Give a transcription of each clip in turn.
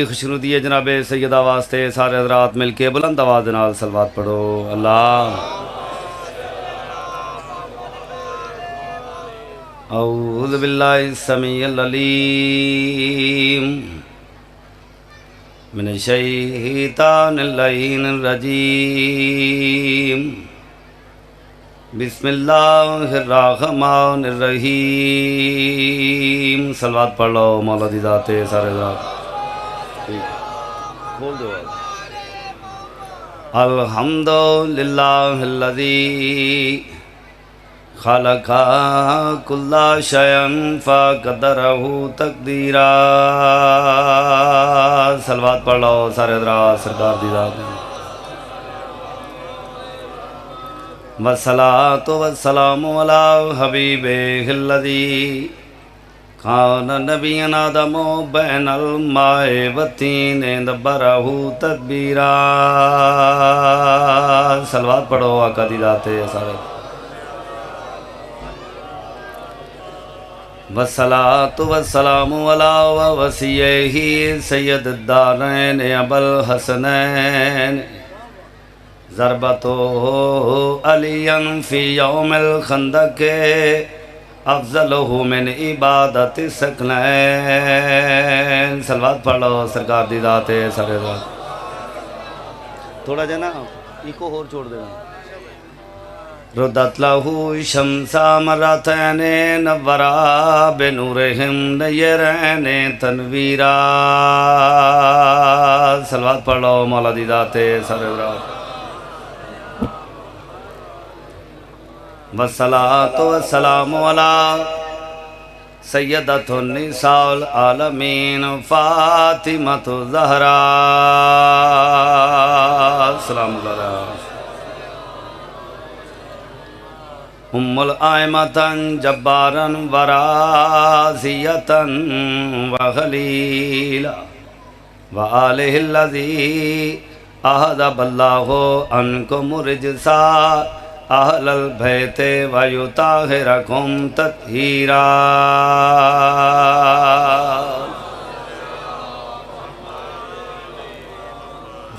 خوشنودی ہے جناب سیدہ واسطے سارے حضرات مل کے بلند آواز نال صلوات پڑھو اللہ اعوذ باللہ السمیع العلیم من الشیطان اللعین الرجیم بسم اللہ الرحمن الرحیم صلوات پڑھ لو مولا دی ذات سارے حضرات کھول دو الحمدللہ الذی خلق کل شیء فقدرہ تقدیرا صلوات پڑھ لو سارے حضرات سرکار دی ذات والصلاة والسلام علی حبیبہ الذی کان نبینا آدم بین الماء والطین دبرہ تدبیرا صلوات پڑھو آقا دی ذات سارے والصلاة والسلام علی وصیہ سید الدارین ابو الحسنین ضربتو علی فی یوم الخندق افضلہ من عبادت سکنین صلوات پڑھ لو سرکار دی ذات سارے ذات تھوڑا جا نا ایکو اور چھوڑ دینا ردت لہو شمسا مرتین نورا بنورہم نیرین تنویرا صلوات پڑھ لو مولا دی ذات سارے ذات والصلاة والسلام علی سیدۃ النساء العالمین فاطمۃ الزہراء سلام علیہ ام الائمۃ جبارا ورازیۃ وخلیلا وآلہ الذی اذہب اللہ عنکم الرجسا اہل البیت ویطہرکم تطہیرا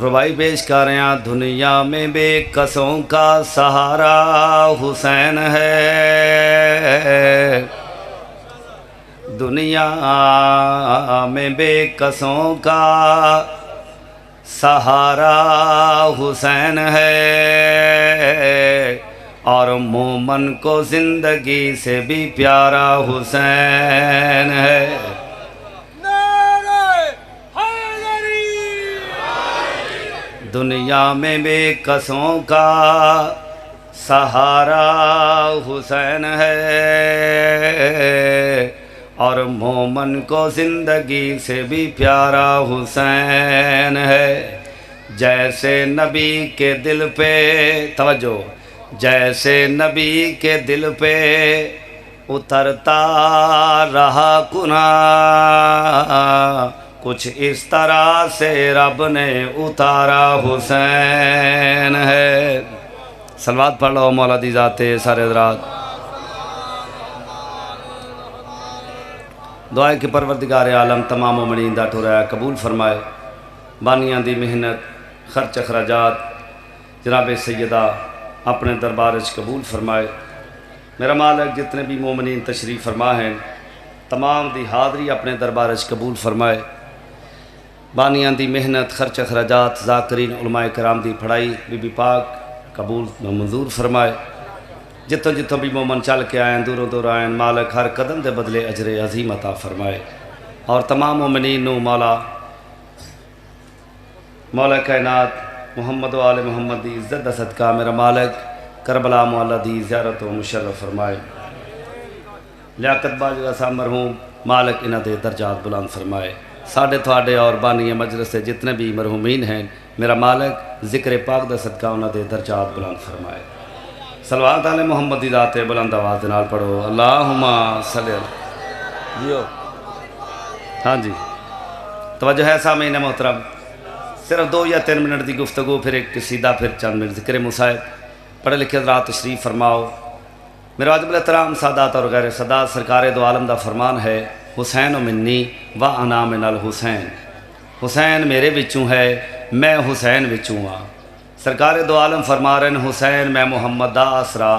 ربائی پیش کر رہے ہیں دنیا میں بے کسوں کا سہارا حسین ہے دنیا میں بے کسوں کا سہارا حسین ہے اور مومن کو زندگی سے بھی پیارا حسین ہے دنیا میں بے کسوں کا سہارا حسین ہے اور مومن کو زندگی سے بھی پیارا حسین ہے جیسے نبی کے دل پہ توجہ جیسے نبی کے دل پہ اترتا رہا گناہ کچھ اس طرح سے رب نے اتارا حسین ہے صلوات پڑھ لو مولا دی ذات سارے حضرات دعائے کہ پروردگار عالم تمام مومنین دا ٹھورایا قبول فرمائے بانیاں دی محنت خرچ اخراجات جناب سیدہ اپنے دربارج قبول فرمائے میرا مالک جتنے بھی مومنین تشریف فرما ہیں تمام دی حاضری اپنے دربارج قبول فرمائے بانیاں دی محنت خرچ اخراجات ذاکرین علماء کرام دی پڑھائی بی بی پاک قبول منظور فرمائے جتوں جتوں بھی مومن چل کے آئیں دوروں دور آئیں مالک ہر قدم دے بدلے اجر عظیم عطا فرمائے اور تمام مومنین نو مولا کائنات محمد و آل محمد دی عزت دا صدقہ میرا مالک کربلا مولا دی زیارت و مشرف فرمائے لیاقت باجوہ صاحب مرحوم مالک انہاں دے درجات بلند فرمائے ساڑھے تھوڑے اور بانی مجلس سے جتنے بھی مرحومین ہیں میرا مالک ذکر پاک دا صدقہ انہاں دے درجات بلند فرمائے صلوات علی محمد دی ذات بلند آواز نال پڑھو اللہم صلی اللہ جیو ہاں جی توجہ ہے سامعین محترم صرف 2 یا 3 منٹ دی گفتگو پھر ایک قصیدہ پھر چند منٹ ذکر مصائب پڑھے لکھے حضرات تشریف فرماؤ میرے واجب الاحترام سادات اور غیر سادات سرکار دو عالم دا فرمان ہے حسین منی و انا من الحسین حسین میرے وچوں ہے میں حسین وچوں ہاں۔ سرکار دو عالم فرما رہے ہیں حسین میں محمد دا آسرا،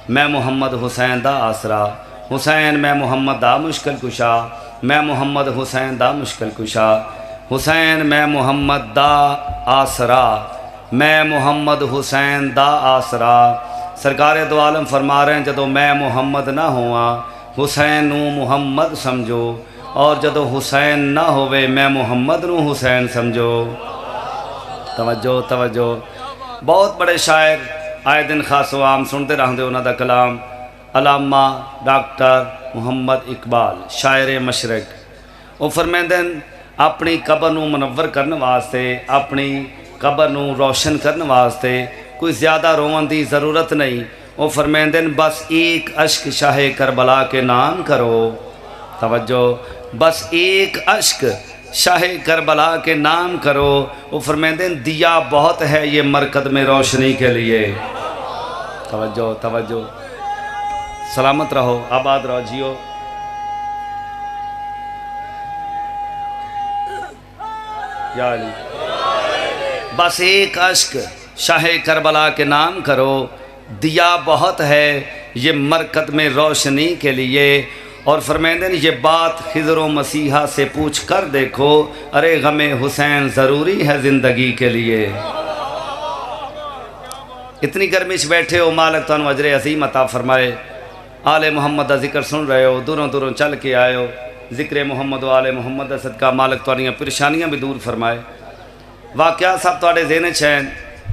میں محمد حسین دا آسرا، حسین میں محمد دا مشکل کشا، میں محمد حسین دا مشکل کشا، حسین میں محمد دا آسرا، میں محمد حسین دا آسرا۔ سرکار دو عالم فرما رہے ہیں جدو میں محمد نہ ہوا حسین نو محمد سمجھو، اور جدو حسین نہ ہوئے میں محمد نو حسین سمجھو۔ توجہ توجہ، بہت بڑے شاعر آئے دن خاص و عام سنتے رہتے انہوں دا کلام، علامہ ڈاکٹر محمد اقبال شاعر مشرق، وہ فرمیندے اپنی قبر نو منور کرنے واسطے، اپنی قبر نو روشن کرنے واسطے کوئی زیادہ روان دی ضرورت نہیں۔ وہ فرمیندے بس ایک اشک شاہ کربلا کے نام کرو۔ توجہ، بس ایک اشک شاہ کربلا کے نام کرو۔ وہ فرمیندے دیا بہت ہے یہ مرکز میں روشنی کے لیے۔ توجہ توجہ، سلامت رہو، آباد رہو، جیو۔ یا علی، بس ایک اشک شاہ کربلا کے نام کرو، دیا بہت ہے یہ مرکز میں روشنی کے لیے۔ اور فرمیندے یہ بات خضر و مسیحا سے پوچھ کر دیکھو، ارے غم حسین ضروری ہے زندگی کے لیے۔ اتنی گرمی سے بیٹھے ہو، مالک تانوں اجر عظیم عطا فرمائے۔ آل محمد دا ذکر سن رہے ہو، دوروں دوروں چل کے آئے ہو، ذکر محمد و آل محمد دا صدقہ مالک تانیاں پریشانیاں بھی دور فرمائے۔ واقعہ سب تواڈے ذہن وچ ہیں۔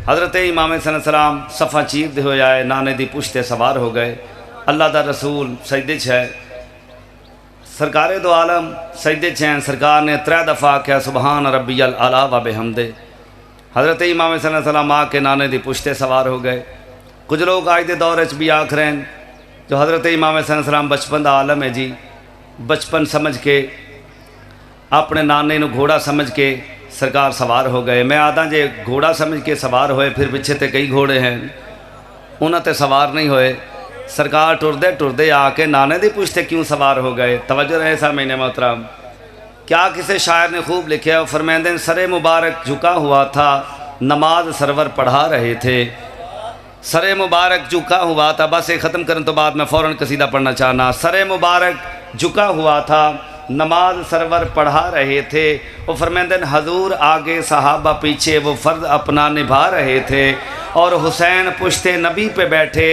حضرت امام صلی اللہ علیہ وسلم صفا چیر دے ہوئے آئے، نانے دی پشتے سوار ہو گئے، اللہ دا رسول سجدے چ ہے، سرکار دو عالم سجدے چ ہیں، سرکار نے 3 دفعہ کہا سبحان ربی الاعلیٰ و بحمدہ۔ حضرت امام صلی اللہ علیہ وسلم آ کے نانے دی پشتے سوار ہو گئے۔ کچھ لوگ آج دے دور وچ بھی آکھ رہے ہیں جو حضرت امام صلی اللہ علیہ وسلم بچپن دا عالم ہے جی، بچپن سمجھ کے اپنے نانے نو گھوڑا سمجھ کے سرکار سوار ہو گئے۔ میں آدھا جے گھوڑا سمجھ کے سوار ہوئے پھر پیچھے تے کئی گھوڑے ہیں، انہاں تے سوار نہیں ہوئے۔ سرکار ٹردے ٹردے آ کے نانے دی پشتے کیوں سوار ہو گئے؟ توجہ رہے سامعین محترم، کیا کسی شاعر نے خوب لکھا ہے، فرمیندے سر مبارک جھکا ہوا تھا نماز سرور پڑھا رہے تھے۔ سر مبارک جھکا ہوا تھا، بس یہ ختم کرنے تو بعد میں فوراً قصیدہ پڑھنا چاہنا۔ سر مبارک جھکا ہوا تھا نماز سرور پڑھا رہے تھے، وہ فرمیندے حضور آگے صحابہ پیچھے وہ فرض اپنا نبھا رہے تھے، اور حسین پشتے نبی پہ بیٹھے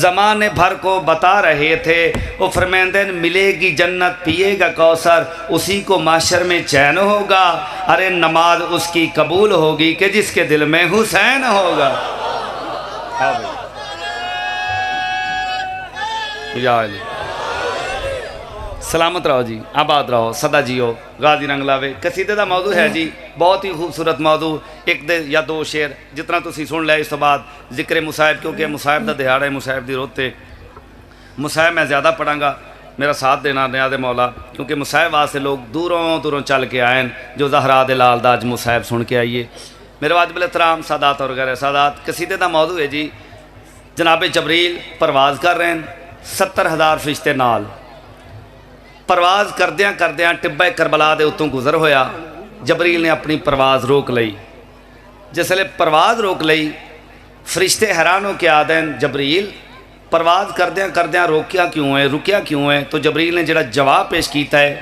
زمانے بھر کو بتا رہے تھے۔ وہ فرمیندے ملے گی جنت پیے گا کوثر، اسی کو محشر میں چین ہوگا، ارے نماز اس کی قبول ہوگی کہ جس کے دل میں حسین ہوگا۔ یا علی، سلامت رہو جی، آباد رہو، سدا جیو، غازی رنگ لاوے۔ قصیدے دا موضوع ہے جی بہت ہی خوبصورت موضوع، ایک دے یا 2 شعر جتنا تسی سن لے، اس تو بعد ذکر مصائب، کیونکہ مصائب دا دہاڑا ہے، مصائب دی روتے مصائب میں زیادہ پڑھاں گا، میرا ساتھ دینا نیاز مولا، کیونکہ مصائب واسطے لوگ دوروں دوروں چل کے آئیں، جو زہرا دے لال دا اج مصائب سن کے آئیے۔ میرے واجب الاحترام سادات اور غیر سادات، قصیدے دا موضوع ہے جی جناب جبریل پرواز کر رہے ہیں 70,000 فرشتے نال، پرواز کردیاں کردیاں ٹبہ کربلا دے اتوں گزر ہویا، جبریل نے اپنی پرواز روک لئی۔ جس لئے پرواز روک لئی، فرشتے حیران ہو کے آدھیں جبریل پرواز کردیاں کردیاں رکیا کیوں ہے؟ تو جبریل نے جڑا جواب پیش کیتا ہے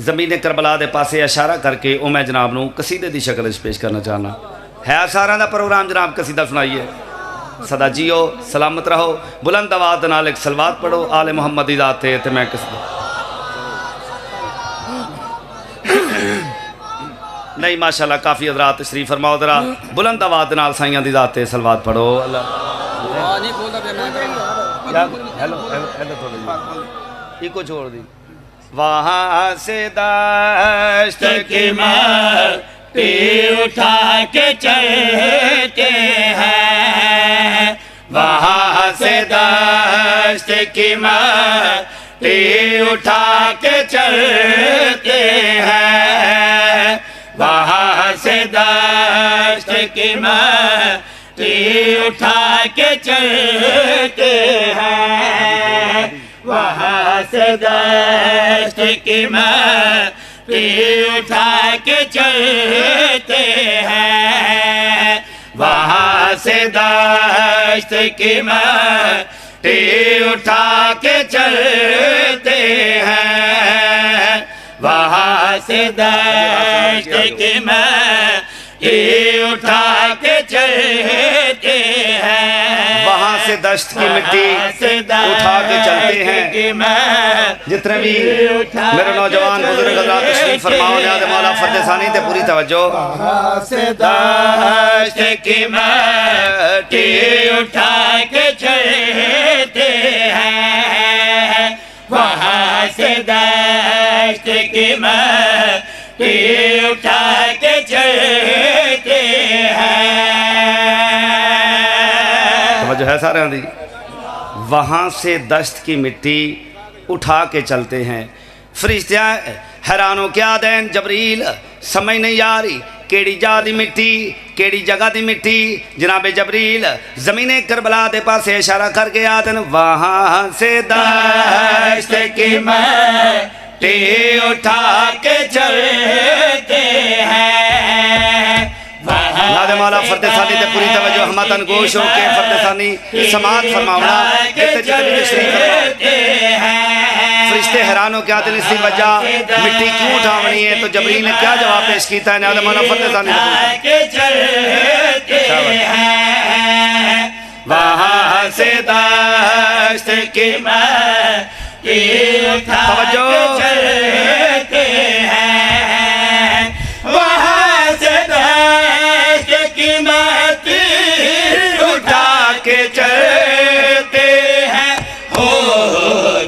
زمین کربلا دے پاسے اشارہ کر کے، او میں جناب نو قصیدے دی شکل پیش کرنا چاہنا ہے۔ سارا دا پروگرام جناب قصیدہ سنائیے، سدا جیو، سلامت رہو، بلند آواز نال ایک صلوات پڑھو، آل محمد دی ذات تے میں قصیدہ نہیں ماشاءاللہ کافی حضرات تشریف فرماؤ، ذرا بلند آواز نال سائیاں دی ذات تے صلوات پڑھو۔ اللہ ایک چھوڑ دی، وہاں سے دشت کی مٹی اٹھا کے چلتے ہیں، وہاں سے دشت کی مٹی اٹھا کے چلتے ہیں، وہاں سے دشت کی مٹی اٹھا کے چلتے ہیں، وہاں سے دشت کی مٹی اٹھا کے چلتے ہیں وہاں سے دشت کی مٹی اٹھا کے چلتے ہیں وہاں سے دشت کی مٹی اٹھا کے چلتے ہیں وہاں سے دشت کی مٹی اٹھا کے چلتے ہیں جتنے بھی میرے نوجوان بزرگ حضرات تشریف فرماؤ نیاز مولا فرد ثانی تے پوری توجہ وہاں سے دشت کی مٹی اٹھا کے چلتے ہیں وہاں سے دشت کی مٹی اٹھا کے چلتے ہیں توجہ ہے سارے ہاں دی وہاں سے دشت کی مٹی اٹھا کے چلتے ہیں فرشتیاں حیرانوں کیا دین جبریل سمجھ نہیں آ رہی کیڑی جا دی مٹی کیڑی جگہ دی مٹی جناب جبریل زمین کربلا دے پاسے اشارہ کر کے آدن وہاں سے دشت کی مٹی اٹھا کے چلتے ہیں نادے مولا فرد ثانی تے پوری توجہ ہمتن گوش ہو کے فرد ثانی سماعت فرماؤنا جتے جتے بھی تشریف فرماؤ فرشتے حیرانوں کیا دل اس کی وجہ مٹی کیوں اٹھاونی ہے تو جبریل نے کیا جواب پیش کیتا ہے نادے مولا فرد ثانی وہاں سے دشت کی مٹی اٹھا کے چلتے ہیں وہاں سے دشت کی مٹی اٹھا کے چلتے ہیں ہو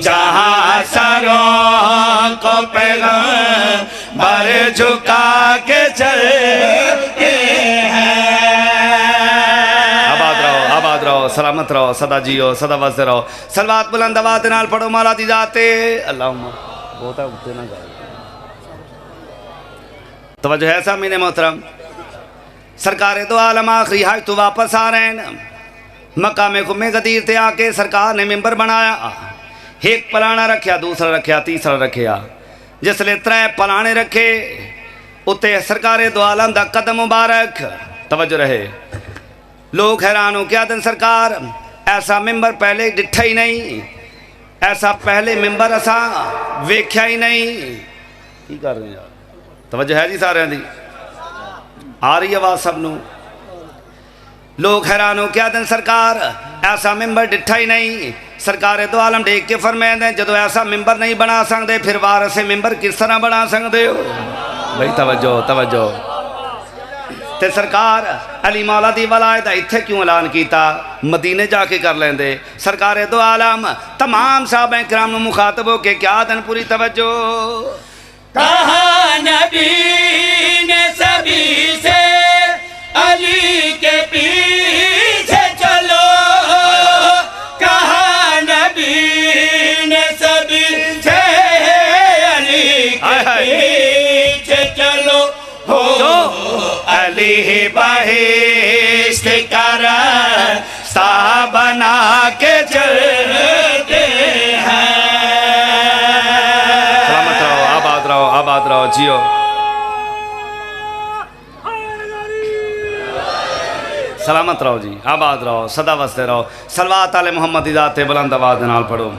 جہاں سروں کو پیغمبر جھکا کے چلتے ہیں آباد رہو سلامت رہو صدا جیو صدا واسطے رہو سلوات بلند آواز نال پڑھو مولا دی ذاتے اللہم بہتا اٹھتے نہ گائے توجہ ہے سامعین محترم سرکار دو عالم آخری حج تو واپس آ رہے ہیں مقام خم غدیر تے آ کے سرکار نے ممبر بنایا ایک پلانا رکھیا دوسرا رکھیا تیسرا رکھیا جس لئے 3 پلانے رکھے اتے سرکار دو عالم دا قدم مبارک توجہ رہے لوگ حیرانوں کیا دن سرکار ایسا ممبر پہلے ڈٹھا ہی نہیں ایسا پہلے ممبر ایسا ویکھیا ہی نہیں کی کر رہے ہیں یار توجہ ہے جی سارے دی آ رہی آواز سب نو لوگ حیرانوں کیا دن سرکار ایسا ممبر ڈٹھا ہی نہیں سرکار دو عالم ڈیک کے فرمائیں دیں جدو ایسا ممبر نہیں بنا سکتے پھر وارث ممبر کس طرح بنا سکتے ہو بھائی توجہ تے سرکار علی مولا دی ولایت ایتھے کیوں اعلان کیتا مدینے جا کے کر لیں دے سرکار دو عالم تمام صحابہ کرام مخاطب ہو کے کیا دن پوری توجہ کہا نبی نے سبھی سے علی کے پیچھے چلو کہا نبی نے سبھی سے علی کے پیچھے چلو ہو علی بہشت کا راستہ بنا کے چلتے ہیں آباد رہو جیو سلامت رہو جی آباد رہو صدا واسطے رہو صلوات علی محمد دی ذات بلند آواز نال پڑھو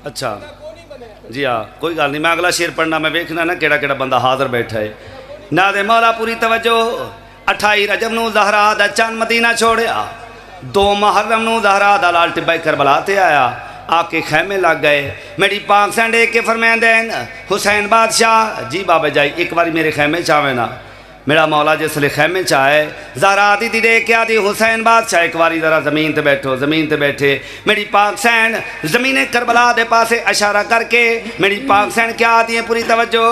اچھا جی ہاں کوئی گل نہیں میں اگلا شیر پڑھنا میں ویکھنا نا کیڑا کیڑا بندہ حاضر بیٹھا ہے نادے مولا پوری توجہ 28 رجب نو زہرا دا چاند مدینہ چھوڑیا 2 محرم نو زہرا دا لال ٹبائی کربلا تے آیا آ کے خیمے لگ گئے میری پاک سینڈے کے فرمائیں دین حسین بادشاہ جی بابا جائی ایک باری میرے خیمے چاہوے نا میرا مولا جس لئے خیمے چاہے زہرا دی دی دے کیا دی حسین بادشاہ ایک باری ذرا زمین تے بیٹھو زمین تے بیٹھے میری پاک سین زمین کربلا دے پاسے اشارہ کر کے میری پاک سین کیا دی ہے پوری توجہ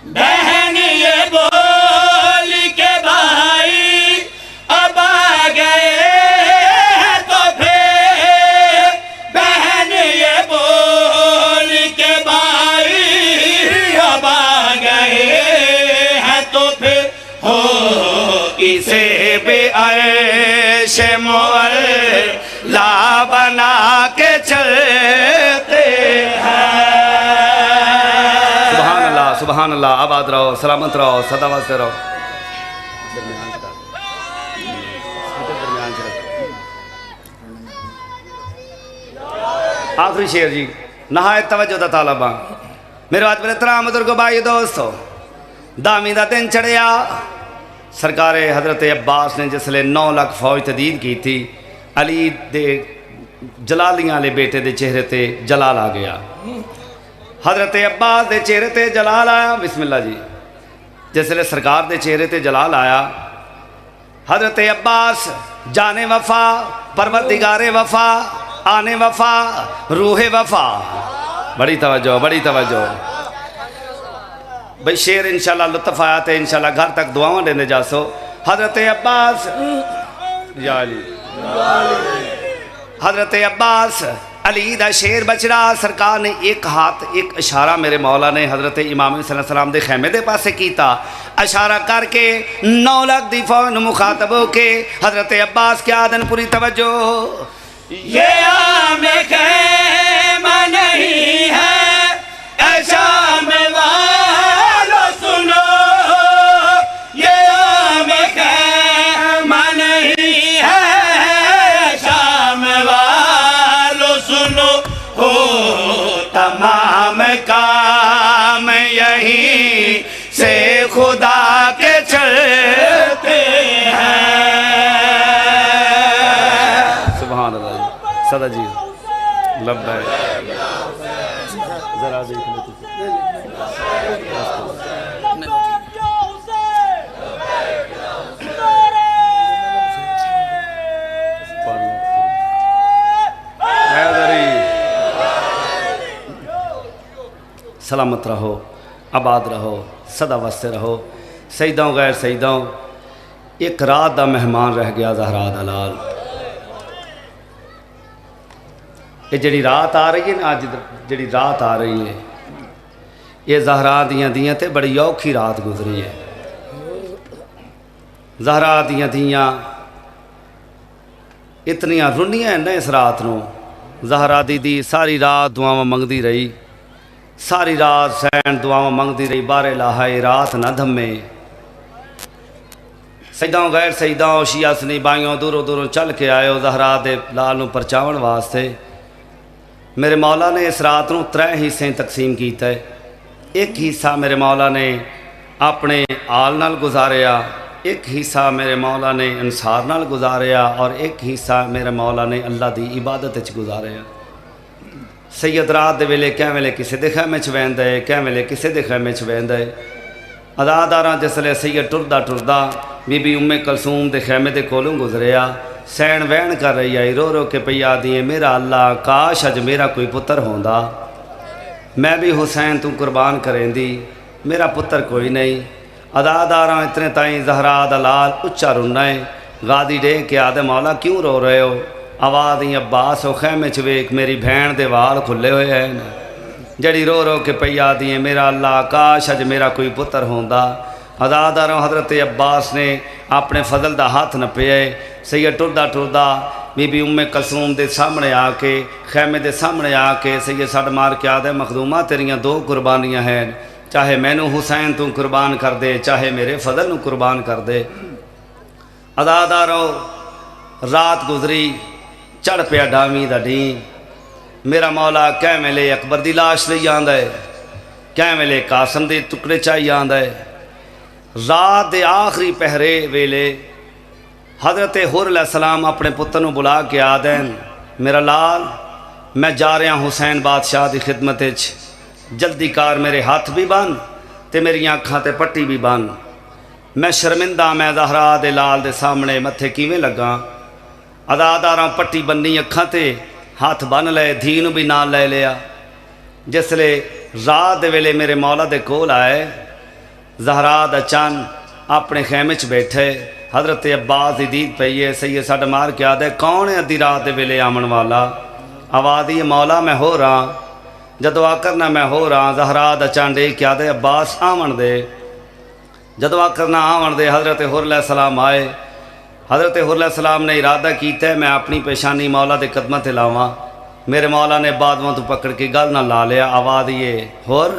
بہن یہ بول کے بھائی اب آ گئے تو پھر بہن یہ بول کے بھائی اب آ گئے ہیں تو پھر ہو اسے بھی عرش مولا بنا کے چل سبحان اللہ، آباد رہو، سلامت رہو، سدا واسطے رہو۔ آخری شعر جی، نہایت توجہ دا طالبہ میرے بات میرے ترام بزرگو بھائی دوستو، دامی دا دن چڑھیا، سرکار حضرت عباس نے جس لئے 9 لاکھ فوج تدید کی تھی، علی دے جلالیاں لے بیٹے دے چہرے تے جلال آ گیا، حضرت عباس دے چہرے تے جلال آیا، بسم اللہ جی، جس لئے سرکار دے چہرے تے جلال آیا، حضرت عباس جانے وفا، پروردگار وفا، آنے وفا، روح وفا، بڑی توجہ، بڑی توجہ بھئی شعر انشاءاللہ لطف آیا تے انشاءاللہ گھر تک دعاؤں دینے جا سو۔ حضرت عباس یا علی، حضرت عباس علی دا شعر بچ رہا، سرکار نے ایک ہاتھ ایک اشارہ میرے مولا نے حضرت امام صلی اللہ علیہ وسلم دے خیمے دے پاسے کیتا، اشارہ کر کے 9 لاکھ دی فوج مخاطب ہو کے حضرت عباس کیا دن پوری توجہ، یہ عام خیمہ نہیں ہے اے شام والو سنو، یہ عام خیمہ نہیں ہے اے شام والو سنو، ہو تمام کام یہیں سے خدا کے چلتے ہیں۔ سبحان اللہ جی، صدا جی لبیک، ذرا دیکھ لیں تو سلامت رہو، آباد رہو، سدا واسطے رہو، سیدوں غیر سیدوں، ایک رات دا مہمان رہ گیا زہرا دا لال۔ یہ جڑی رات آ رہی ہے نا، آج جڑی رات آ رہی ہے، یہ زہرا دیاں تے بڑی اوکھی رات گزری ہے، زہرا دیاں اتنیاں رنیاں ہیں اس رات نو، زہرا دی ساری رات دعاواں منگدی رہی، ساری رات سین دعاواں منگدی رہی، بار الہی رات نہ دھمے، سیدوں غیر سیدوں شیعہ سنی بائیوں دوروں دوروں چل کے آئے ہو زہرا دے لال نو پرچاون واسطے۔ میرے مولا نے اس رات نو 3 حصے تقسیم کیتا ہے، ایک حصہ میرے مولا نے اپنے آل نال گزاریا، ایک حصہ میرے مولا نے انصار نال گزاریا، اور ایک حصہ میرے مولا نے اللہ دی عبادت وچ گزاریا۔ سید رات دے ویلے کہیں ویلے کسے دے خیمے چ ویندا ہے، کہیں ویلے کسے دے خیمے چ ویندا ہے۔ اداداراں جسلے سید ٹردا بی بی ام کلثوم دے خیمے دے کولوں گزریا، سین وین کر رہی آئی، رو رو کے پئی آدھی ہے میرا اللہ کاش اج میرا کوئی پتر ہوندا، میں بھی حسین تو قربان کریں دی، میرا پتر کوئی نہیں۔ اداداراں اتنے تائیں زہرا دا لال اچا رونا ہے، غادی ڈے کے آدھے مولا کیوں رو رہے ہو، آواز ہی عباس ہو خیمے چ ویکھ میری بھین دے وال کھلے ہوئے ہیں، جڑی رو رو کے پئی آدھی ہے میرا اللہ کاش اج میرا کوئی پتر ہوندا۔ اداداراں حضرت عباس نے اپنے فضل دا ہاتھ نپیا، سید ٹردا بی بی ام کلثوم دے سامنے آ کے خیمے دے سامنے آ کے سید سڈ مار کے آدھے مخدومہ تیریاں 2 قربانیاں ہیں، چاہے مینوں حسین تو قربان کر دے، چاہے میرے فضل نو قربان کر دے۔ ادادارو رات گزری، چڑھ پیا ڈامی دا ڈین، میرا مولا کہیں ویلے اکبر دی لاش لئی آندا ہے، کہیں ویلے قاسم دے ٹکڑے چاہی آندا ہے۔ رات دے آخری پہرے ویلے حضرت حر علیہ السلام اپنے پتر نو بلا کے آدین میرا لال میں جا رہا حسین بادشاہ دی خدمت وچ، جلدی کار میرے ہاتھ بھی بن تے میری آنکھاں تے پٹی بھی بن، میں شرمندہ میں زہرا دے لال دے سامنے متھے کیویں لگاں۔ اداداراں پٹی بننی اکھاں تے ہاتھ بن لے، دھی نو بھی نال لے لیا۔ جس لے رات دے ویلے میرے مولا دے کول آئے، زہرا دا چن اپنے خیمے چ بیٹھے، حضرت عباس دی دید پئی ہے، سید سڈ مار کے آدھے کون ہے ادھی رات دے ویلے آمن والا؟ آوازی مولا میں ہو رہا، جدو آ کرنا میں ہو رہا، زہرا دا چن ڈے کے آدھے عباس آمن دے، جدو آ کرنا آمن دے۔ حضرت حر علیہ السلام آئے، حضرت حر علیہ السلام نے ارادہ کیتا ہے میں اپنی پیشانی مولا دے قدمہ تے لاواں، میرے مولا نے بادواں تو پکڑ کے گل نہ لا لیا، آواز یہ حر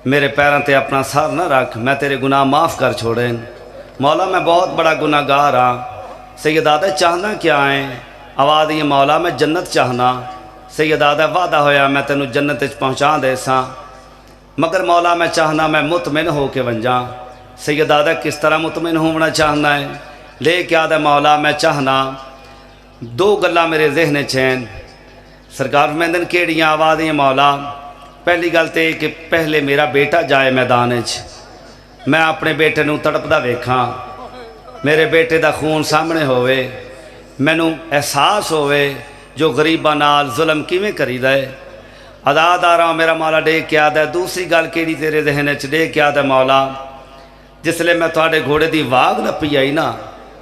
میرے پیروں تے اپنا سر نہ رکھ، میں تیرے گناہ معاف کر چھوڑیں۔ مولا میں بہت بڑا گناہ گار ہاں، سیدادہ چاہنا کیا ہے؟ آواز یہ مولا میں جنت چاہنا، سیدادہ وعدہ ہویا میں تینوں جنت وچ پہنچا دے ساں، مگر مولا میں چاہنا میں مطمئن ہو کے ونجاں۔ سیدادہ کس طرح مطمئن ہونا چاہنا ہے؟ لے کے آدھا مولا میں چاہنا دو گلاں میرے ذہن چین، سرکار فرمیندن کیڑیاں؟ آواز یہ مولا پہلی گل تے کہ پہلے میرا بیٹا جائے میدان وچ، میں اپنے بیٹے نوں تڑپدا ویکھاں، میرے بیٹے دا خون سامنے ہوئے، مینوں احساس ہوئے جو غریباں نال ظلم کیویں کریدا ہے۔ عزاداراں میرا مولا ڈے کے آدھا دوسری گل کیڑی تیرے ذہن وچ؟ ڈے کے آدھا مولا جس لئے میں تواڈے گھوڑے دی واگ نپی آئی نا،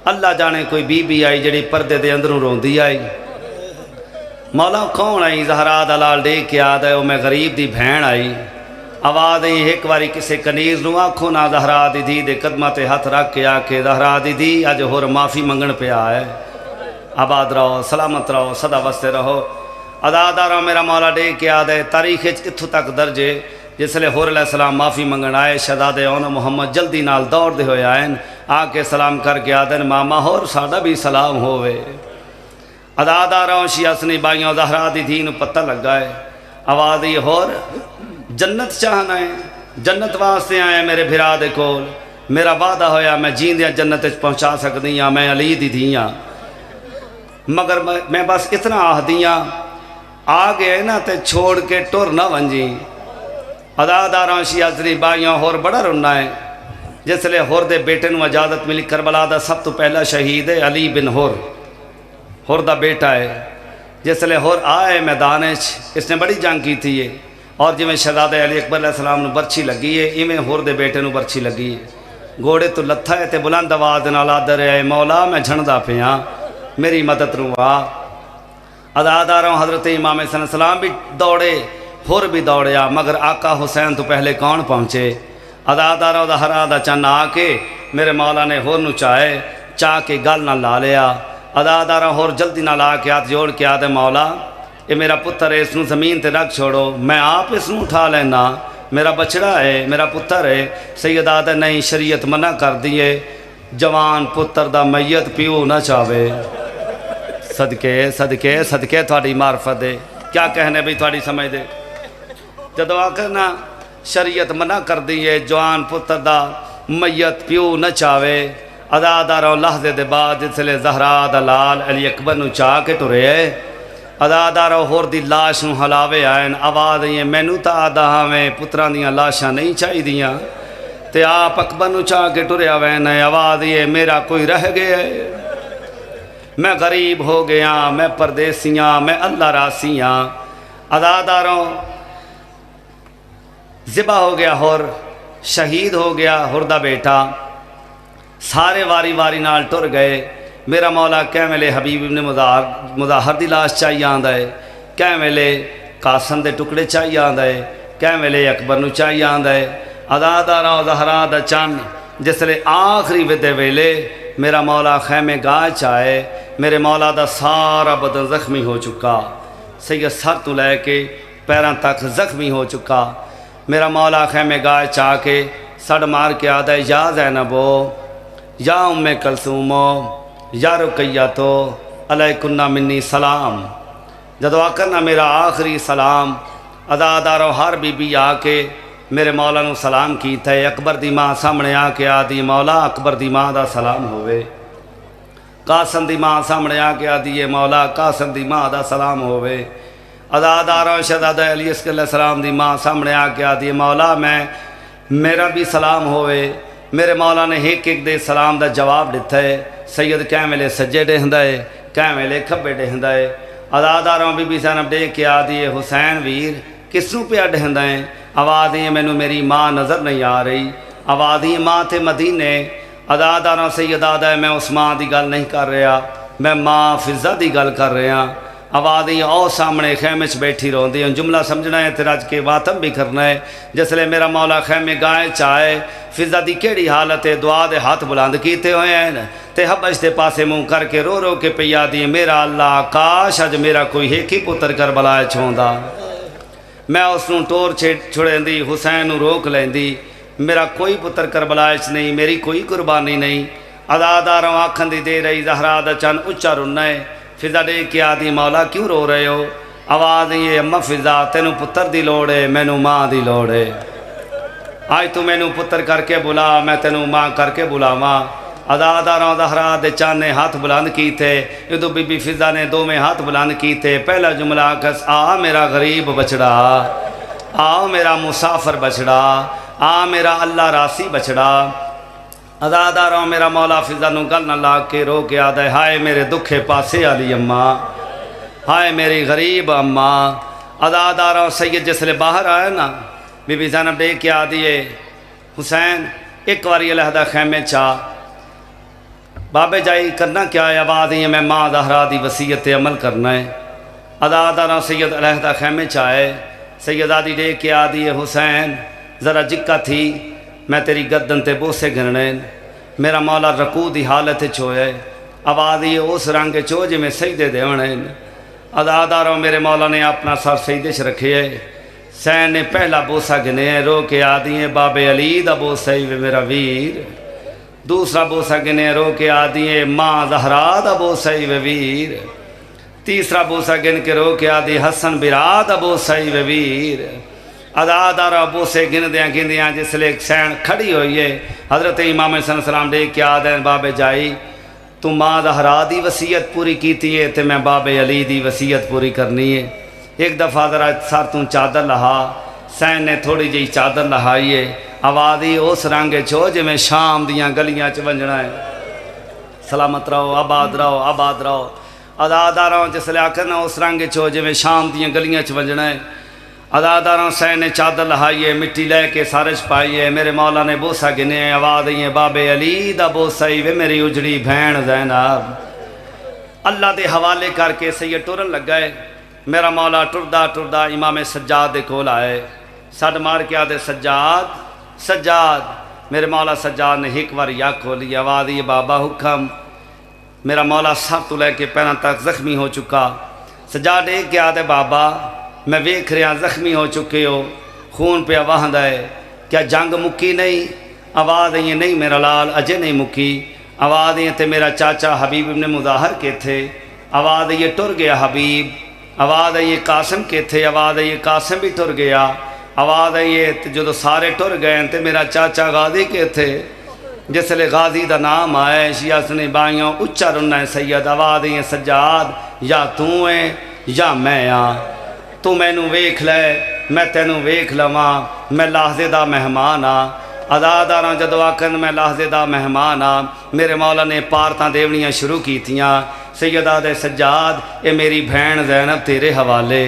اللہ جانے کوئی بی بی آئی جڑی پردے دے اندروں روندی آئی، مولا کون آئی؟ زہرا دا لال ڈے کے آدھا او میں غریب دی بھین آئی۔ آواز آئی ایک واری کسے کنیز نو آکھو نا زہرا دی دھی دے قدمہ تے ہاتھ رکھ کے آکھے زہرا دی دھی اج ہور معافی منگن پہ آئے، آباد رہو، سلامت رہو، صدا وستے رہو۔ عزاداراں میرا مولا ڈے کے آدھے تاریخ اتھو تک درجے جس لئے حور علیہ السلام معافی منگن آئے، شہزادے اون محمد جلدی نال دوڑ دے ہوئے آئین، آ کے سلام کر کے آدھن ماما ہور ساڈا بھی سلام ہوئے۔ عزاداراں شیعہ سنی بائیوں زہرا دی دھی نو پتہ لگا ہے، آواز یہ ہور جنت چاہنا ہے، جنت واسطے آئے میرے بھرا دے کول، میرا وعدہ ہویا میں جیندیاں جنت وچ پہنچا سکدی ہاں، میں علی دی دھیاں، مگر میں بس اتنا آہ دیاں آ گئے نا تے چھوڑ کے ٹر نہ ونجی۔ عزاداراں شیعہ سنی بائیوں ہور بڑا رونا ہے، جس لئے ہور دے بیٹے نو اجازت ملی، کربلا دا سب تو پہلا شہید ہے علی بن ہور دا بیٹا ہے، جس لئے ہور آئے میدان وچ، اس نے بڑی جنگ کی تھی ہے، اور جی میں شہزادہ علی اکبر علیہ السلام نو برچھی لگی ہے، ایویں ہور دے بیٹے نو برچھی لگی ہے، گھوڑے تو لتھا ہے تے بلند آواز نال آدھر ہے مولا میں جھندا پیاں میری مدد رو آ۔ عزاداراں حضرت امام صلی اللہ علیہ وسلم بھی دوڑے، ہور بھی دوڑیا، مگر آقا حسین تو پہلے کون پہنچے؟ عزاداراں دا ہرا دا چن آ کے میرے مولا نے ہور نو چاہ کے گل نہ لا لیا۔ عزاداراں ہور جلدی نہ لا کے ہاتھ جوڑ کے آدھے مولا یہ میرا پتر ہے، اس نو زمین تے رکھ چھوڑو، میں آپ اس نو اٹھا لینا، میرا بچڑا ہے، میرا پتر ہے۔ سید آدھے نہیں، شریعت منع کر دیے، جوان پتر دا میت پیو نہ چاہے۔ صدقے تھوڑی معرفت دے، کیا کہنے بھی تھوڑی سمجھ دے، جدو آخر نا شریعت منع کر دیے جوان پتر دا میت پیو نہ چاہے۔ عزاداراں لحظے دے بعد جس لئے زہرا دا لال علی اکبر نو چاہ کے ٹرے، عزاداراں ہور دی لاش نو ہلاوے آئین، آواز یہ مینوں تا آدھا ہمیں پتران دیاں لاشاں نہیں چاہی دیاں، تے آپ اکبر نو چاہ کے ٹرے آوین، آواز یہ میرا کوئی رہ گیا ہے، میں غریب ہو گیا، میں پردیسیاں، میں اللہ راسیاں۔ عزاداراں ذبح ہو گیا، ہور شہید ہو گیا ہور دا بیٹا، سارے واری نال ٹر گئے۔ میرا مولا کہیں ویلے حبیب ابن مظاہر دی لاش چاہیے آندا ہے، کہیں ویلے قاسم دے ٹکڑے چاہیے آندا ہے، کہیں ویلے اکبر نو چاہیے آندا ہے۔ عزاداراں زہرا دا چن جس لئے آخری ودے ویلے میرا مولا خیمے گاہ چاہے، میرے مولا دا سارا بدن زخمی ہو چکا، سید سر تو لے کے پیران تک زخمی ہو چکا۔ میرا مولا خیمے گاہ چاہ کے سڑ مار کے آدھا یا زینبو یا ام کلثومو یا رقیتو علیکن منی سلام۔ جدو آکرنا میرا آخری سلام، عزاداراں ہر بی بی آ کے میرے مولا نو سلام کیتا ہے۔ اکبر دی ماں سامنے آ کے آدھی مولا اکبر دی ماں دا سلام ہوئے، قاسم دی ماں سامنے آ کے آدھی مولا قاسم دی ماں دا سلام ہوئے۔ عزاداراں شہزادہ علی علیہ السلام دی ماں سامنے آ کے آدھی مولا میرا بھی سلام ہوئے۔ میرے مولا نے ایک دے سلام دا جواب دیتا ہے، سید کہیں ویلے سجے ڈہندا ہے، کہیں ویلے کھبے ڈہندا ہے۔ عزاداراں بی بی زینب ڈے کے آدھی حسین ویر کس نو پیا ڈہندا ہے؟ آواز یہ مینوں میری ماں نظر نہیں آ رہی، آواز یہ ماں تھے مدینے۔ عزاداراں سید آدھا ہے میں اس ماں دی گل نہیں کر رہا، میں ماں فضہ دی گل کر رہا۔ آواز یہ او سامنے خیمے چ بیٹھی روندی، جملہ سمجھنا ہے تے رج کے واتم بھی کرنا ہے۔ جس لئے میرا مولا خیمے گائے چاہے، فضہ دی کیڑی حالت ہے، دعا دے ہاتھ بلند کیتے ہوئے ہیں تے حبش دے پاسے منہ کر کے رو کے پیا دی میرا اللہ کاش اج میرا کوئی ایک ہی پتر کربلا چھوندا، میں اس نوں ٹور چھڑیندی، حسین نوں روک لیندی، میرا کوئی پتر کربلا وچ نہیں، میری کوئی قربانی نہیں۔ عزاداراں آکھن دی دے رہی زہرا دا چن اچا رننا ہے، فضا ڈے کے آدھی مولا کیوں رو رہے ہو؟ آواز یہ اماں فضا تینوں پتر دی لوڑ ہے، مینوں ماں دی لوڑ ہے، آج تو مینوں پتر کر کے بلا، میں تینوں ماں کر کے بلاواں۔ عزاداراں زہرا دے چن نے ہاتھ بلند کیتے، ادو بی بی فضا نے دو میں ہاتھ بلند کیتے، پہلا جملہ کس آ میرا غریب بچڑا، آ میرا مسافر بچڑا، آ میرا اللہ راسی بچڑا۔ عزاداراں میرا مولا فضا نوں گل نہ لا کے رو کے آدھے ہائے میرے دکھے پاسے والی اماں، ہائے میری غریب اماں۔ عزاداراں سید جس لے باہر آئے نا، بی بی زینب ڈے کے آدھیے حسین ایک واری علیحدہ خیمے چاہ، بابے جائی کرنا کیا ہے؟ آواز یہ میں ماں زہرا دی وصیت عمل کرنا ہے۔ عزاداراں سید علیحدہ خیمے چاہے، سید آدھی ڈے کے آدھی حسین ذرا جکا تھی، میں تیری گردن تے بوسے گھرنے، میرا مولا رکوع دی حالت چھوئے، آواز یہ اس رنگ چو جی میں سجدے دے ہونے۔ عزاداراں میرے مولا نے اپنا سر سجدے چ رکھے، حسین نے پہلا بوسا گنے رو کے آدھی بابے علی دا بوسا ہی میرا ویر، دوسرا بوسا گنے رو کے آدھی ماں زہرا دا بوسا ہی ویر، تیسرا بوسا گن کے رو کے آدھی حسن برا دا بوسا ہی ویر۔ عزاداراں بوسے گندیاں جس لے حسین کھڑی ہوئی ہے، حضرت امام صلی اللہ علیہ وسلم ڈے کے آدھے بابے جائی تو ماں زہرا دی وصیت پوری کیتی ہے تے میں بابے علی دی وصیت پوری کرنی ہے۔ ایک دفعہ ذرا سر تو چادر لہا، حسین نے تھوڑی جی چادر لہائی ہے، آوازی اس رنگ چھو جی میں شام دیاں گلیاں چ ونجنا ہے، سلامت رہو آباد رہو آباد رہو۔ عزاداراں جس لے آکھنا اس رنگ چھو جی میں شام دیاں گلیاں چ ونجنا ہے۔ عزاداراں حسین نے چادر لہائیے، مٹی لے کے سارش پائیے، میرے مولا نے بوسا گنے، آواز یہ بابے علی دا بوسا ہی وے میری اجڑی بھین زینب۔ اللہ دے حوالے کر کے سید ٹرن لگ گئے، میرا مولا ٹردا امام سجاد دے کول آئے، سڈ مار کے آدھے سجاد سجاد، میرے مولا سجاد نے ایک بار یا کھولی، آواز یہ بابا حکم۔ میرا مولا سر تو لے کے پیروں تک زخمی ہو چکا، سجاد ایک کے آدھے بابا میں ویکھ رہا زخمی ہو چکے ہو، خون پہ وہندا ہے، کیا جنگ مکی نہیں؟ آواز یہ نہیں میرا لال اجے نہیں مکی، آواز یہ تے میرا چاچا حبیب ابن مظاہر کے تھے، آواز یہ ٹر گیا حبیب، آواز یہ قاسم کے تھے، آواز یہ قاسم بھی ٹر گیا، آواز یہ جو سارے ٹر گئے تے میرا چاچا غازی کے تھے، جس لے غازی دا نام آئے شیعہ سنے بائیوں اچھا رننا ہے سید۔ آواز یہ سجاد یا تو ہے یا میں آں، تو مینوں ویکھ لے میں تینوں ویکھ لواں، میں لحظے دا مہمان آں۔ عزاداراں جدو آکھن میں لحظے دا مہمان آں، میرے مولا نے پارتاں دیونیاں شروع کی تھیاں، سیدہ دے سجاد اے میری بھین زینب تیرے حوالے،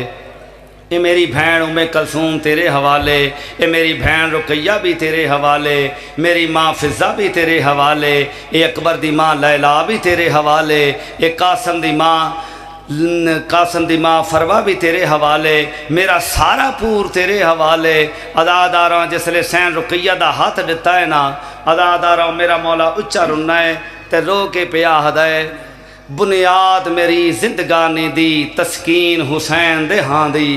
اے میری بھین ام کلثوم تیرے حوالے، اے میری بھین رقیہ بھی تیرے حوالے، میری ماں فضا بھی تیرے حوالے، اے اکبر دی ماں لیلا بھی تیرے حوالے، اے قاسم دی ماں فروا بھی تیرے حوالے، میرا سارا پور تیرے حوالے۔ عزاداراں جس لے حسین رقیہ دا ہاتھ دیتا ہے نا، عزاداراں میرا مولا اچھا رننا ہے تے رو کے پیا ہے، بنیاد میری زندگانی دی تسکین حسین دے ہاں دی،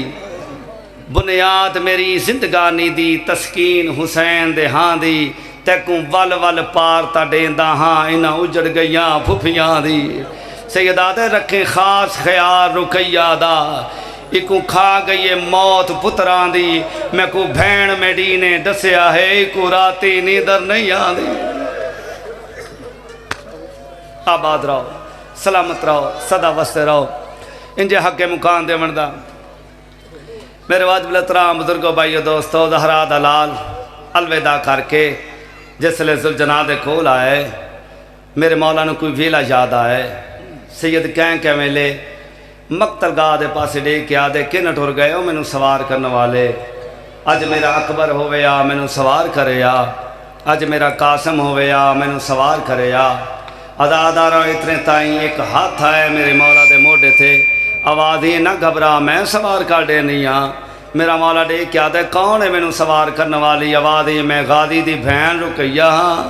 بنیاد میری زندگانی دی تسکین حسین دے ہاں دی، تیکوں ول ول پار تا دیندا ہاں انہاں اجڑ گئیاں پھپھیاں دی۔ سیدہ دے رکھیں خاص خیال رقیہ دا، ایکوں کھا گئی موت پتران دی، میں کو بھین میڈی نے دسیا ہے ایکوں راتی نیدر نہیں آندی۔ آباد رہو سلامت رہو صدا وستے رہو، انجے حق مکان دے مندہ۔ میرے واجب الاحترام بزرگوں بھائیو دوستو، زہرا دلال الوداع کر کے جس لے ذوالجناح دے کول آئے، میرے مولا نے کوئی ویلا یاد آئے، سید کہیں کہ ویلے مقتل گاہ دے پاسے ڈے کے آدھے کن ٹر گئے ہو مینوں سوار کرنے والے، اج میرا اکبر ہوئے آ مینوں سوار کرے آ، اج میرا قاسم ہوئے آ مینوں سوار کرے آ۔ عزاداراں اتنے تائیں ایک ہاتھ آئے میرے مولا دے موڈے تھے، آواز یہ نہ گھبرا میں سوار کر دے نہیں ہاں۔ میرا مولا ڈے کیا دے کون ہے مینوں سوار کرنے والی؟ آواز یہ میں غازی دی بھین رقیہ ہاں،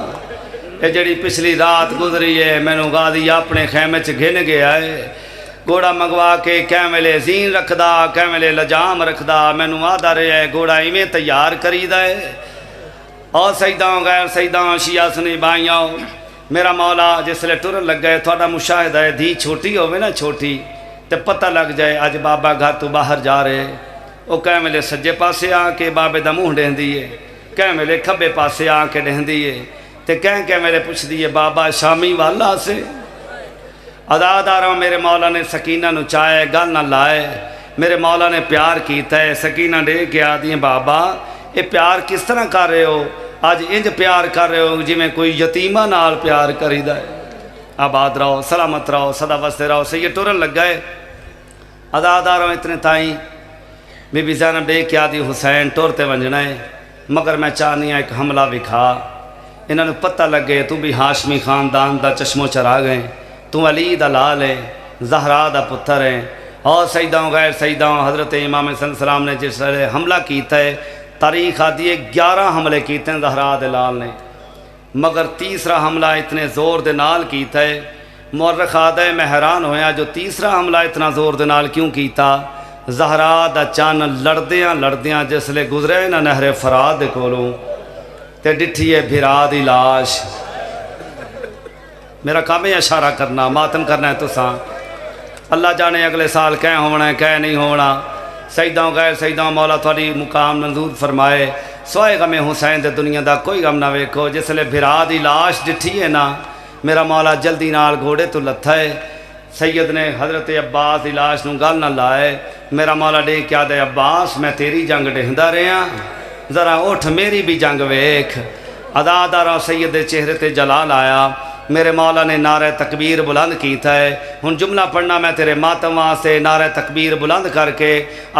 یہ جڑی پچھلی رات گزری ہے مینوں غازی اپنے خیمے چ گھن گیا ہے، گھوڑا منگوا کے کہ ویلے زین رکھدا کہ ویلے لجام رکھدا مینوں آدا رہا ہے گھوڑا ایویں تیار کریدا ہے اور سجداں غیر سجداں شیعہ سنی بائیاں میرا مولا جس لے ٹرن لگ گئے تھوڑا مشاہدہ ہے دھی چھوٹی ہوئے نا چھوٹی تے پتہ لگ جائے اج بابا گھر تو باہر جا رہے وہ کہ ویلے سجے پاسے آ کے بابے دا منہ ڈہندی ہے کہ ویلے کھبے پاسے آ کے ڈہندی ہے تے کہ ویلے پوچھ دیے بابا شامی والا سے اداداراں میرے مولا نے سکینہ نو چاہے گل نہ لائے میرے مولا نے پیار کیتا ہے سکینہ دے کے آدھی بابا یہ پیار کس طرح کر رہے ہو آج انج پیار کر رہے ہو جی میں کوئی یتیمہ نال پیار کریدا ہے آباد رہو سلامت رہو سدا وستے رہو سید ٹرن لگ گئے اداداراں اتنے تائیں بی بی زینب دے کے آدھی حسین ٹورتے ونجنا ہے مگر میں چاہنی ایک حملہ وکھا انہوں نے پتہ لگے تو بھی ہاشمی خاندان دا چشمو چرا گئے تو علی دا لال ہے زہرا دا پتر ہے اور سیداں غیر سیداں حضرت امام صلی اللہ علیہ وسلم نے جس طرح حملہ کیتا ہے تاریخ آدھی 11 حملے کیتے ہیں زہرا دے لال نے مگر تیسرا حملہ اتنے زور دے نال کیتا ہے مورخ آدھا ہے میں حیران ہویا جو تیسرا حملہ اتنا زور دے نال کیوں کیتا زہرا دا چان لڑدیاں جس لے گزرے نا نہر فرات دے کولوں تے ڈٹھی ہے بھرا دی لاش میرا کام ہے اشارہ کرنا ماتم کرنا ہے تو ساں اللہ جانے اگلے سال کہیں ہونا ہے کہیں نہیں ہونا سجداں غیر سجداں مولا تھوڑی مقام منظور فرمائے سوائے غم حسین دے دنیا دا کوئی غم نہ ویکھو جس لے بھرا دی لاش ڈٹھی ہے نا میرا مولا جلدی نال گھوڑے تو لتھا ہے سید نے حضرت عباس دی لاش نو گل نہ لائے میرا مولا دے کیا دے عباس میں تیری جنگ ڈہندا رہا ذرا اٹھ میری بھی جنگ ویکھ اداداراں سید دے چہرے تے جلال آیا میرے مولا نے نعرہ تکبیر بلند کیتا ہے ہن جملہ پڑھنا میں تیرے ماتم واسطے نعرہ تکبیر بلند کر کے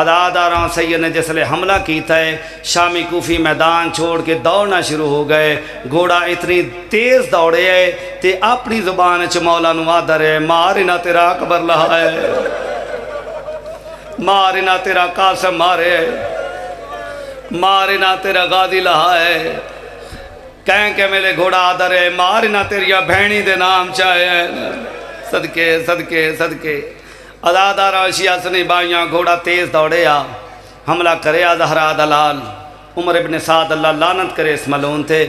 اداداراں سید نے جس لے حملہ کیتا ہے شامی کوفی میدان چھوڑ کے دوڑنا شروع ہو گئے گھوڑا اتنی تیز دوڑے ہے تے اپنی زبان چ مولا نو آدھر ہے مارنا تیرا اکبر لہا ہے مارنا تیرا قاسم مارے مارنا تیرا غازی لہا ہے کہیں کہ میرے گھوڑا آدھر ہے مارنا تیریا بھینی دے نام چاہے صدقے صدقے صدقے ادادارا شیعہ سنی بائیاں گھوڑا تیز دوڑے آ حملہ کرے آ زہرا دلال عمر ابن سعد اللہ لعنت کرے اس ملعون تھے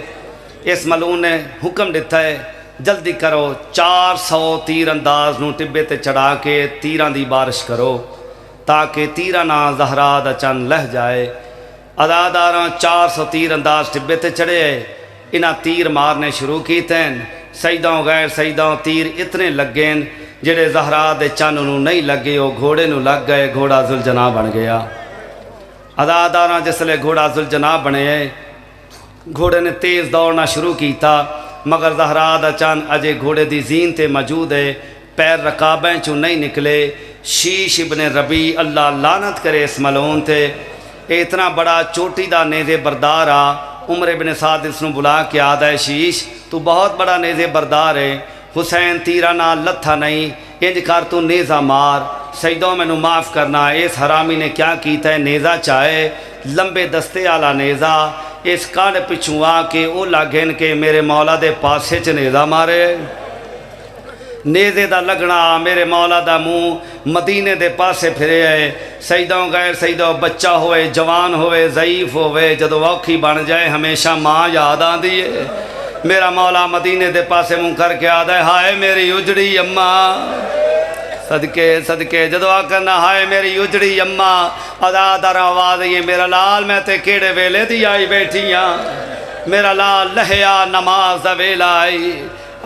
اس ملعون نے حکم دیتا ہے جلدی کرو 400 تیر انداز نو ٹبے تے چڑھا کے تیران دی بارش کرو تاکہ تیرانہ زہرا دا چند لہ جائے اداداراں 400 تیر انداز ٹبے تے چڑھے انہاں تیر مارنے شروع کیتے ہیں سجداں غیر سجداں تیر اتنے لگیں جڑے زہرا دے چن نو نہیں لگے وہ گھوڑے نو لگ گئے گھوڑا ذوالجناح بن گیا اداداراں جس لے گھوڑا ذوالجناح بنے گھوڑے نے تیز دوڑنا شروع کیتا مگر زہرا دا چن اجے گھوڑے دی زین تے موجود ہے پیر رکابیں چوں نہیں نکلے شیش ابن ربی اللہ لعنت کرے اس ملعون تے اتنا بڑا چوٹی دا نیزے بردار آ عمر ابن سعد اس نو بلا کے آدھا ہے شیش تو بہت بڑا نیزے بردار ہے حسین تیرہ نہ لتھا نہیں انج کر تو نیزہ مار سجدوں میں نو معاف کرنا اس حرامی نے کیا کیتا ہے نیزہ چاہے لمبے دستے آلا نیزہ اس کان پچھوں آ کے او لاگن کے میرے مولا دے پاسے چ نیزہ مارے نیزے دا لگنا میرے مولا دا منہ مدینے دے پاسے پھرے ہے سجدوں غیر سجدوں بچہ ہوئے جوان ہوئے ضعیف ہوئے جدو اوکھی بن جائے ہمیشہ ماں یاد آندی ہے میرا مولا مدینے دے پاسے منہ کر کے آدھا ہے ہائے میری اجڑی اماں صدقے صدقے جدو آکرنا ہائے میری اجڑی اماں ادادار آواز یہ میرا لال میں تے کیڑے ویلے دی آئی بیٹھیاں میرا لال لہیا نماز دا ویلا آئی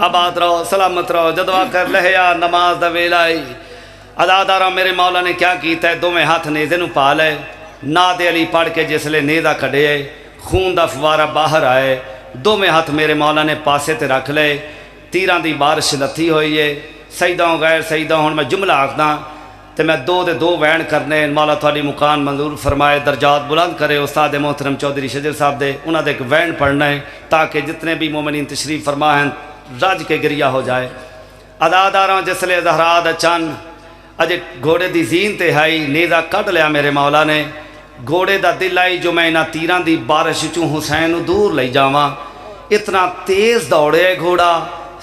آباد رہو سلامت رہو جدو آکر لہیا نماز دا ویلا آئی ادادارہ میرے مولا نے کیا کیتا ہے دو میں ہاتھ نیزے نو پا لے ناد علی پڑھ کے جس لے نیزہ کھڑے خون دا فوارہ باہر آئے دو میں ہاتھ میرے مولا نے پاسے تے رکھ لے تیران دی بارش لتھی ہوئی ہے سجدوں غیر سجدوں ہن میں جملہ آکھدا تے میں دو وین کرنے مولا تھوڑی مکان منظور فرمائے درجات بلند کرے استاد محترم چودھری شجر صاحب دے انہاں دے ایک وین پڑھنا ہے تاکہ جتنے بھی مومنین تشریف فرما ہیں رج کے گریہ ہو جائے اداداراں جس لے زہرا دا چن اجے گھوڑے دی زین تے ہائی نیزہ کٹ لیا میرے مولا نے گھوڑے دا دل آئی جو میں انہاں تیران دی بارش چوں حسین نو دور لئی جاواں اتنا تیز دوڑے گھوڑا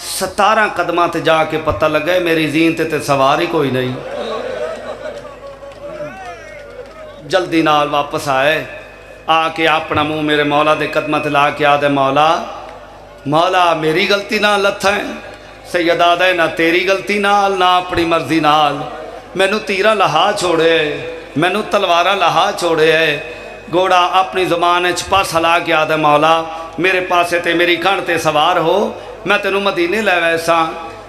17 قدمہ تے جا کے پتہ لگے میری زین تے سواری کوئی نہیں جلدی نال واپس آئے آ کے اپنا منہ میرے مولا دے قدمت لا کے آدھے مولا مولا میری غلطی نال لتھا ہے سید آدھے نہ تیری غلطی نال نہ اپنی مرضی نال مینو تیرا لہا چھوڑے مینو تلوارا لہا چھوڑے ہے گھوڑا اپنی زبان پاس ہلا کے آدھے مولا میرے پاسے تے میری کھڑ تے سوار ہو میں تینوں مدینے لے ویسا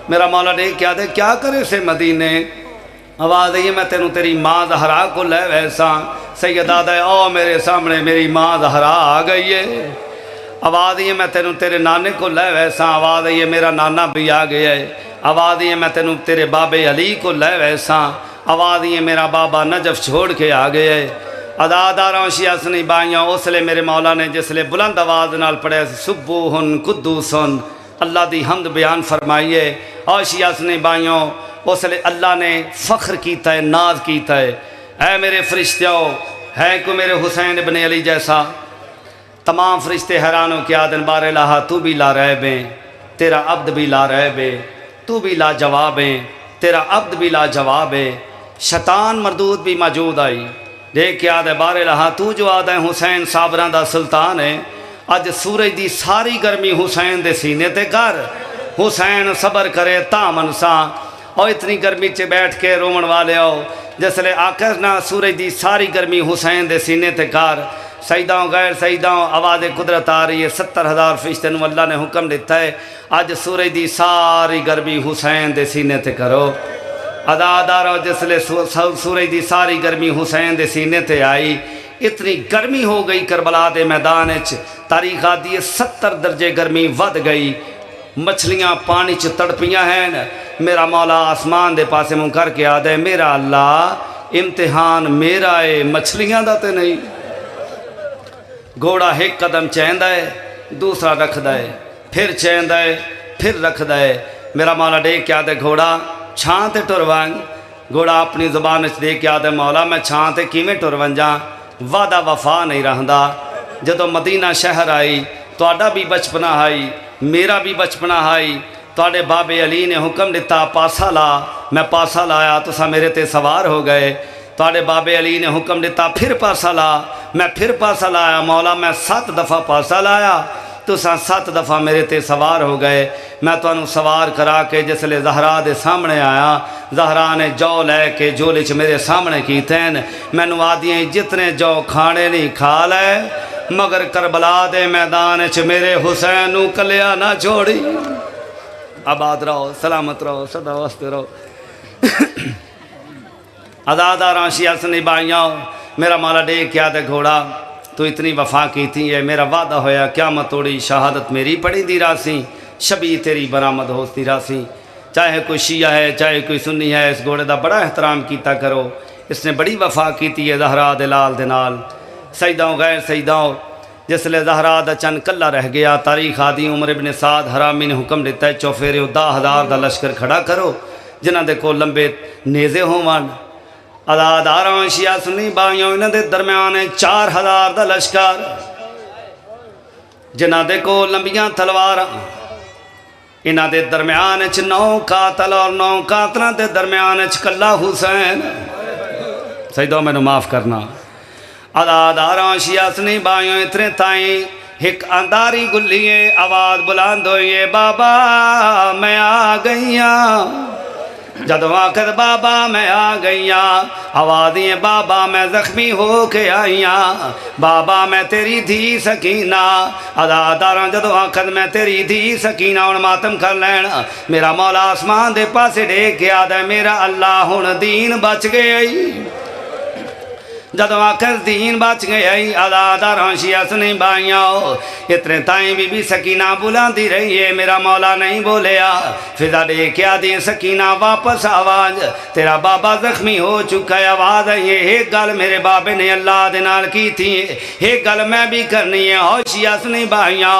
میرا مولا دیکھ کے آدھے کیا کرے سے مدینے آواز آئی میں تینوں تیری ماں زہرا کو لے ویسا سید آدھے او میرے سامنے میری ماں زہرا آ گئی ہے آواز آئی میں تینوں تیرے نانے کو لے ویسا آواز آئی میرا نانا بھی آ گیا ہے آواز آئی میں تینوں تیرے بابے علی کو لے ویسا آواز آئی میرا بابا نجف چھوڑ کے آ گیا ہے اداداراں شیعہ سنی بائیاں اس لئے میرے مولا نے جس لئے بلند آواز نال پڑھے سبوہن قدوسن اللہ دی حمد بیان فرمائیے اور شیعہ سنی بائیوں اس لئے اللہ نے فخر کیتا ہے ناز کیتا ہے اے میرے فرشتوں ہے کو میرے حسین ابن علی جیسا تمام فرشتے حیرانوں کیا دن بار الہا تو بھی لا رہے بیں تیرا عبد بھی لا رہے بے تو بھی لا جواب ہے تیرا عبد بھی لا جواب ہے شیطان مردود بھی موجود آئی دیکھ کے آدھے بار الہا تو جو آدھے حسین صابران دا سلطان ہے اج سورج دی ساری گرمی حسین دے سینے تے کر حسین صبر کرے تامن سا اور اتنی گرمی چے بیٹھ کے رومن والے ہو جس لئے آکر نہ سورج دی ساری گرمی حسین دے سینے تے کر سیداں غیر سیداں آواز قدرت آ رہی ہے 70,000 فرشتے نو اللہ نے حکم دیتا ہے آج سورج دی ساری گرمی حسین دے سینے تے کرو ادادارو جس لئے سورج دی ساری گرمی حسین دے سینے تے آئی اتنی گرمی ہو گئی کربلا دے میدان تاریخ آدھی 70 درجے گرمی ود گئی مچھلیاں پانی چ تڑپیاں ہیں میرا مولا آسمان دے پاسے منہ کر کے آدھے میرا اللہ امتحان میرا ہے مچھلیاں دا تے نہیں گھوڑا ایک قدم چہندہ ہے دوسرا رکھ دائے پھر چہندہ ہے پھر رکھ دائے میرا مولا دیکھ کے آدھے گھوڑا چھان تے ٹروان گھوڑا اپنی زبان دے کے آدھے مولا میں چھان تے کیویں ٹروان جاں وعدہ وفا نہیں رہندا جدو مدینہ شہر آئی تواڈا بھی بچپنا آئی میرا بھی بچپنا آئی تواڈے بابے علی نے حکم دیتا پاسا لا میں پاسا لایا تسا میرے تے سوار ہو گئے تواڈے بابے علی نے حکم دیتا پھر پاسا لا میں پھر پاسا لایا مولا میں 7 دفعہ پاسا لایا تسا 7 دفعہ میرے تے سوار ہو گئے میں تانوں سوار کرا کے جس لئے زہرا دے سامنے آیا زہرا نے جو لے کے جولے چ میرے سامنے کیتے ہیں مینوں آدھیاں جتنے جو کھانے نہیں کھا لے مگر کربلا دے میدان چ میرے حسین نو کلیا نہ چھوڑی آباد رہو سلامت رہو سدا واسطے رہو اداداراں شیعہ سنی بائیاں میرا مولا دیکھ کیا دے گھوڑا تو اتنی وفا کی تھی ہے میرا وعدہ ہویا قیامت توڑی شہادت میری پڑی دی راسی شبی تیری برآمد ہوستی راسی چاہے کوئی شیعہ ہے چاہے کوئی سنی ہے اس گھوڑے دا بڑا احترام کیتا کرو اس نے بڑی وفا کیتی ہے زہرا دے لال دے نال سیداں غیر سیداں جس لئے زہرا دا چند کلہ رہ گیا تاریخ آدھی عمر ابن سعد حرامی نے حکم دیتا ہے چوفیرے 10,000 دا لشکر کھڑا کرو جنہ دے کو لمبے نیزے ہومان اداداراں شیعہ سنی بائیوں انہ دے درمیان 4,000 دا لشکر جنہ دے کو لمبیاں تلوار انہ دے درمیان 9 قاتل اور 9 قاتلہ دے درمیان کلہ حسین سیدوں میں نے معاف کرنا اداداراں شیعہ سنی بائیوں اتنے تائیں ایک انداری گلیے آواز بلند ہوئیے بابا میں آ گئیاں جدو آخر بابا میں آ گئیاں آوازیں بابا میں زخمی ہو کے آئیاں بابا میں تیری دھی سکینہ اداداراں جدو آخر میں تیری دھی سکینہ ان ماتم کر لینا میرا مولا آسمان دے پاسے دیکھ کے آدھے میرا اللہ ہن دین بچ گئی جدو آخر دین بچ گئی اداداراں شیعہ سنی بائیاں اتنے تائیں بی سکینہ بلاندی رہی ہے میرا مولا نہیں بولیا فضا دے کیا دیں سکینہ واپس آواز تیرا بابا زخمی ہو چکا ہے آواز ہے یہ ایک گل میرے بابے نے اللہ دے نال کی تھی ایک گل میں بھی کرنی ہے ہو شیعہ سنی بائیاں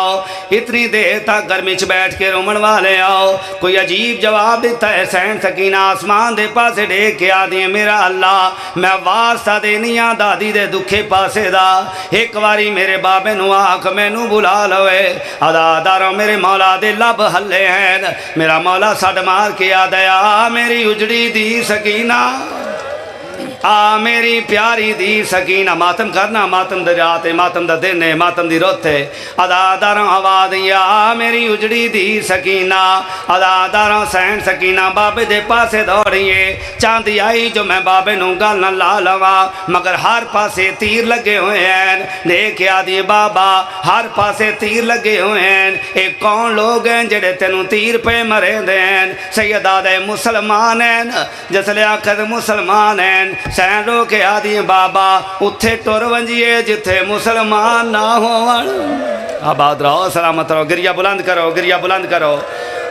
اتنی دیر تک گرمی چ بیٹھ کے رومن والے آؤ کوئی عجیب جواب دیتا ہے حسین سکینہ آسمان دے پاسے دیکھ کے آ دیں میرا اللہ میں واسطہ دینی دادی دے دکھے پاسے دا ایک واری میرے بابے نو آکھ میں نو بلا لوے اداداروں میرے مولا دے لب ہلے ہیں میرا مولا سڈ مار کے آدھیا میری اجڑی دی سکینہ آ میری پیاری دی سکینہ ماتم کرنا ماتم دا رات ہے ماتم دا دن ہے ماتم دی رت ہے ادا داراں ہوا دیا آ میری اجڑی دی سکینہ ادا داراں سین سکینہ بابے دے پاسے دوڑیے چاندی آئی جو میں بابے نوں گل نہ لا لوا مگر ہر پاسے تیر لگے ہوئے ہیں دیکھ آدھی بابا ہر پاسے تیر لگے ہوئے ہیں ایک کون لوگ ہیں جڑے تینوں تیر پہ مرے دیں سیدہ دے مسلمان ہیں جسلے آخر مسلمان ہیں سین رو کے آدھی بابا اتھے ٹور ونجیے جتھے مسلمان نہ ہوں آباد رہو سلامت رہو گریہ بلند کرو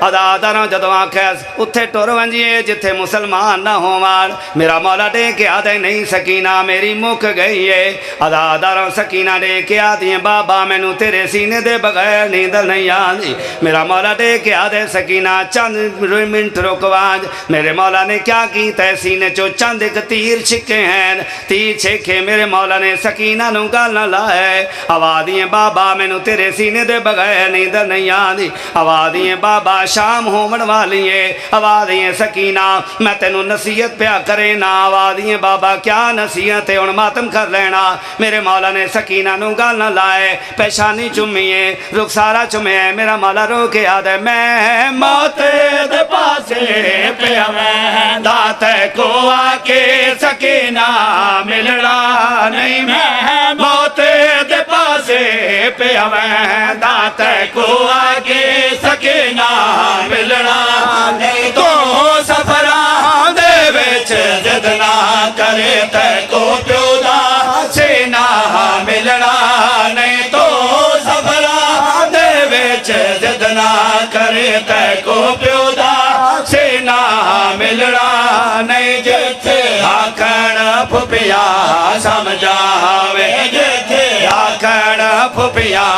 ادا داراں جدوں آکھیس اتھے ٹور ونجیے جتھے مسلمان نہ ہووان میرا مولا دے کے آدھے نہیں سکینہ میری مک گئی ہے ادا داراں سکینہ دے کے آدھی بابا مینوں تیرے سینے دے بغیر نیند نہیں آندی میرا مولا دے کے آدھے سکینہ چند منٹ رکوانج میرے مولا نے کیا کیتا ہے سینے چو چند ایک تیر چھکے ہیں تیر چھکے میرے مولا نے سکینہ نوں گل نہ لائے آوادیں بابا مینوں تیرے سینے دے بغیر نیند نہیں آندی آوادیں بابا شام ہومن والی ہے آوادیں سکینہ میں تینوں نصیحت پیا کرے نا آوادیں بابا کیا نصیحت ہے ان ماتم کر لینا میرے مولا نے سکینہ نوں گل نہ لائے پیشانی چمیے رخسارا چمیے میرا مولا رو کے آدھے میں موت دے پاسے پیا میں داتے کو آکے سکینہ ملنا نہیں میں موت دے پاسے پیا میں داتے کو آکے سکینہ ملنا نہیں تو سفران دے وچ جدنا کرے تے کو پیودا سینہ ملنا نہیں تو سفران دے وچ جدنا کرے تے کو پیودا سینہ ملنا نہیں جتھے آکھن پھپیا سمجھاوے جتھے آکھن پھپیا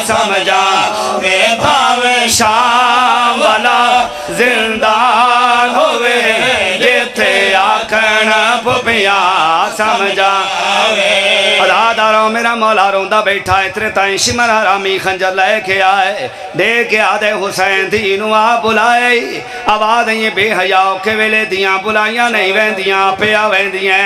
سمجھاوے بھاوے شام والا زندان ہوئے جتھے آکھن پھپیا سمجھاوے ادا داراں میرا مولا روندا بیٹھا اتنے تائیں شمر حرامی خنجر لے کے آئے دے کے آدھے حسین دینوں آ بلائے آوازیں بے حیاؤ کے ویلے دیاں بلائیاں نہیں ویندیاں پیا ویندیاں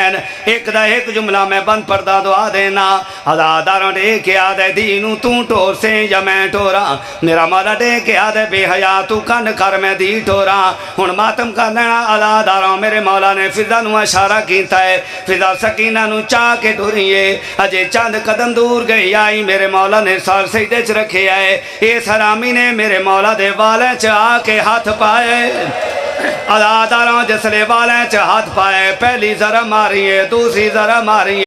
ایک دا ایک جملہ میں بند پردہ دعا دینا ادا داراں دے کے آدھے دینوں تو ٹور سے یا میں ٹورا میرا مولا دے کے آدھے بے حیا تو کن کر میں دی ٹورا ہن ماتم کر لینا ادا داراں میرے مولا نے فضا نو اشارہ کیتا ہے فضا سکینہ نو چاہ کے ٹوریے اجے چند قدم دور گئی آئی میرے مولا نے سار سجدے چ رکھے آئے اس حرامی نے میرے مولا دے والے چ آ کے ہاتھ پائے ادا داراں جسلے والے چ ہاتھ پائے پہلی ذرا ماری ہے دوسری ذرا ماری